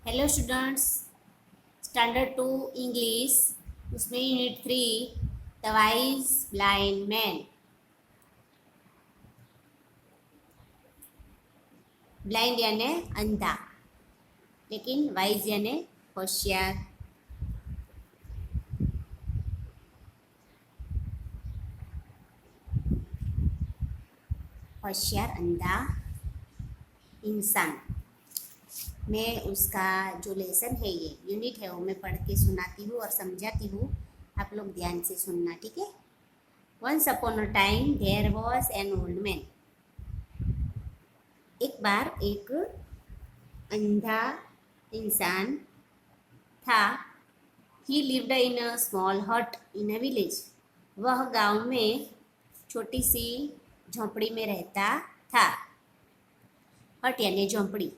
Hello students, standard 2 English उसमें unit 3 the wise blind man. Blind यानी अंधा, लेकिन वाइज यानी होशियार। होशियार अंधा इंसान। मैं उसका जो लेसन है, ये यूनिट है, वो मैं पढ़ के सुनाती हूँ और समझाती हूँ। आप लोग ध्यान से सुनना, ठीक है। Once upon a time there was an old man. एक बार एक अंधा इंसान था। ही लिव्ड इन अ स्मॉल हट इन अ विलेज। वह गांव में छोटी सी झोंपड़ी में रहता था। हट यानी झोंपड़ी।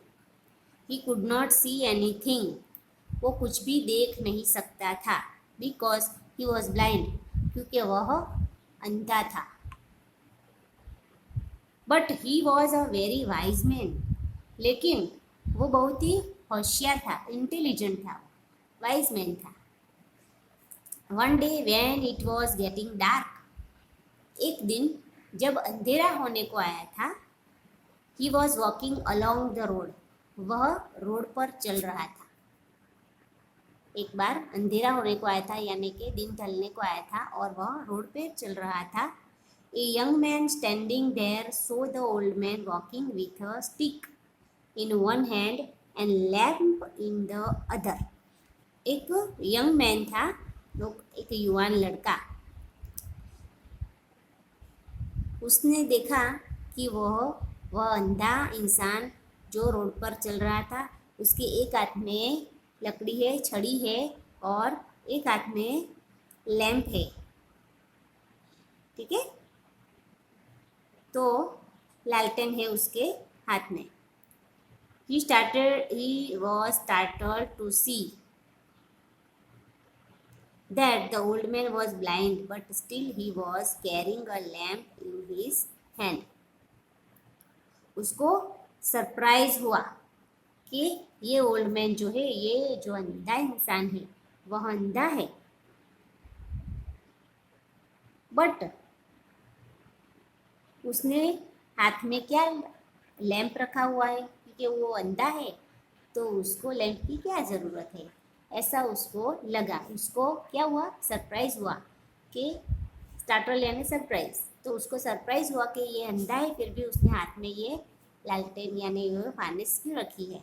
He could not see anything. वो कुछ भी देख नहीं सकता था। बिकॉज ही वॉज ब्लाइंड, क्योंकि वह अंधा था। But he was a very wise man. लेकिन वो बहुत ही होशियार था, इंटेलिजेंट था, वाइज मैन था। One day when it was getting dark. एक दिन जब अंधेरा होने को आया था। He was walking along the road. वह रोड पर चल रहा था। एक बार अंधेरा होने को आया था, यानी कि दिन ढलने को आया था, और वह रोड पे चल रहा था। A young man standing there so the old man walking with a stick in one hand and lamp in the other. एक यंग मैन था, एक युवान लड़का। उसने देखा कि वह अंधा इंसान जो रोड पर चल रहा था, उसके एक हाथ में लकड़ी है, छड़ी है, और एक हाथ में लैंप है, ठीक है। तो लालटेन है उसके हाथ में। He was startled to see that the old man was blind, but still he was carrying a lamp in his hand. उसको सरप्राइज हुआ कि ये ओल्ड मैन जो है, ये जो अंधा इंसान है, वह अंधा है, बट उसने हाथ में क्या लैंप रखा हुआ है, क्योंकि वो अंधा है तो उसको लैंप की क्या ज़रूरत है, ऐसा उसको लगा। उसको क्या हुआ, सरप्राइज हुआ कि स्टार्टल यानी सरप्राइज। तो उसको सरप्राइज हुआ कि ये अंधा है, फिर भी उसने हाथ में ये लालटेन यानी ये फानिस क्यों रखी है।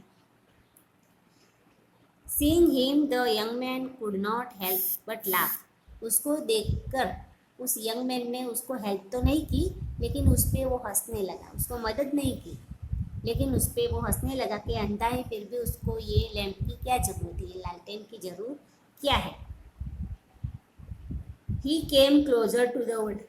Seeing him the young man could not help but laugh. उसको देखकर उस यंग मैन ने उसको हेल्प तो नहीं की, लेकिन उस पर वो हंसने लगा। उसको मदद नहीं की, लेकिन उस पर वो हंसने लगा कि अंधा है, फिर भी उसको ये लैंप की क्या ज़रूरत है, ये लालटेन की ज़रूरत क्या है। He came closer to the old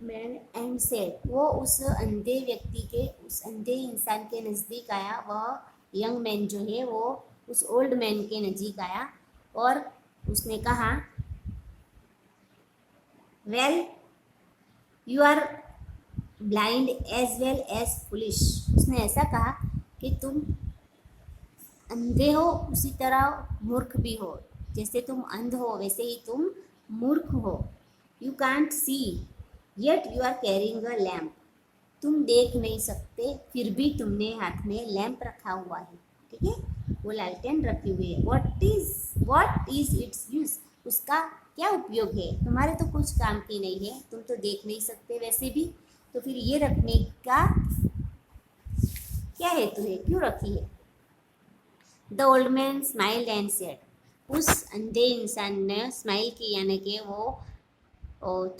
man and said. वो उस अंधे व्यक्ति के, उस अंधे इंसान के नज़दीक आया। वह यंग मैन जो है वो उस ओल्ड मैन के नज़दीक आया और उसने कहा, well you are blind as well as foolish. उसने ऐसा कहा कि तुम अंधे हो, उसी तरह मूर्ख भी हो। जैसे तुम अंध हो, वैसे ही तुम मूर्ख हो। You can't see yet you are carrying a lamp. तुम देख नहीं सकते, फिर भी तुमने हाथ में लैंप रखा हुआ है, ठीक है, वो लालटेन रखी हुई है। What is it's use. उसका क्या उपयोग है, तुम्हारे तो कुछ काम की नहीं है, तुम तो देख नहीं सकते वैसे भी, तो फिर ये रखने का क्या हेतु है, क्यों रखी है। The old man smiled and said. उस अंधे इंसान ने स्माइल की, यानी कि वो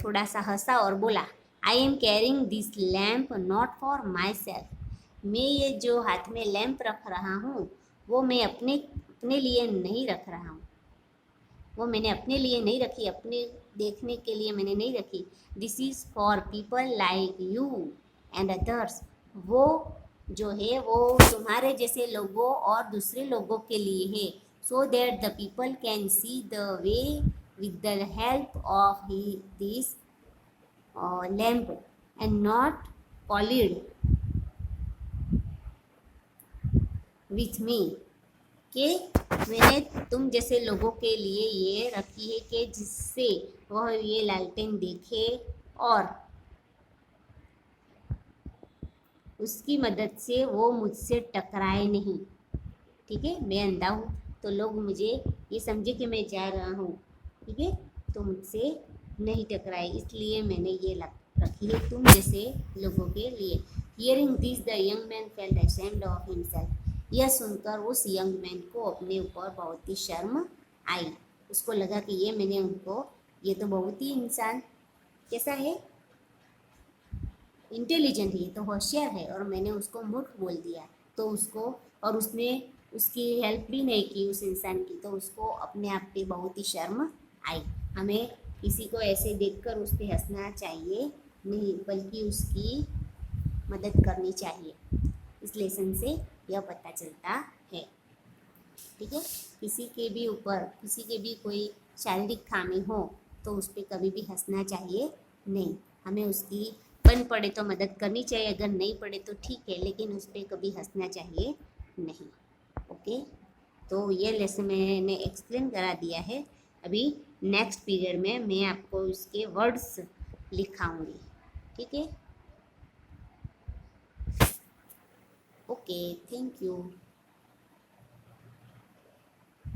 थोड़ा सा हंसा और बोला, I am carrying this lamp not for my self. मैं ये जो हाथ में लैंप रख रहा हूँ, वो मैं अपने अपने लिए नहीं रख रहा हूँ, वो मैंने अपने लिए नहीं रखी, अपने देखने के लिए मैंने नहीं रखी। This is for people like you and others. वो जो है वो तुम्हारे जैसे लोगों और दूसरे लोगों के लिए है। So that the people can see the way with the help of this lamp and not collide with me. कि मैंने तुम जैसे लोगों के लिए ये रखी है कि जिससे वह ये लालटेन देखे और उसकी मदद से वो मुझसे टकराए नहीं। ठीक है, मैं अंधा हूँ तो लोग मुझे ये समझे कि मैं जा रहा हूँ, ठीक है, तो मुझसे नहीं टकराए, इसलिए मैंने ये रखी है तुम जैसे लोगों के लिए। Hearing this the young man felt ashamed of himself. यह सुनकर उस यंग मैन को अपने ऊपर बहुत ही शर्म आई। उसको लगा कि ये मैंने उनको, ये तो बहुत ही इंसान कैसा है, इंटेलिजेंट है, ये तो होशियार है, और मैंने उसको मूर्ख बोल दिया। तो उसको, और उसने उसकी हेल्प भी नहीं की उस इंसान की, तो उसको अपने आप पे बहुत ही शर्म आई। हमें किसी को ऐसे देखकर उस पर हंसना चाहिए नहीं, बल्कि उसकी मदद करनी चाहिए। इस लेसन से यह पता चलता है। ठीक है, किसी के भी ऊपर, किसी के भी कोई शारीरिक खामी हो तो उस पर कभी भी हंसना चाहिए नहीं। हमें उसकी बन पड़े तो मदद करनी चाहिए, अगर नहीं पड़े तो ठीक है, लेकिन उस पर कभी हंसना चाहिए नहीं। ओके, तो ये लेसन मैंने एक्सप्लेन करा दिया है। अभी नेक्स्ट पीरियड में मैं आपको इसके वर्ड्स लिखाऊंगी। ठीक है, ओके, थैंक यू।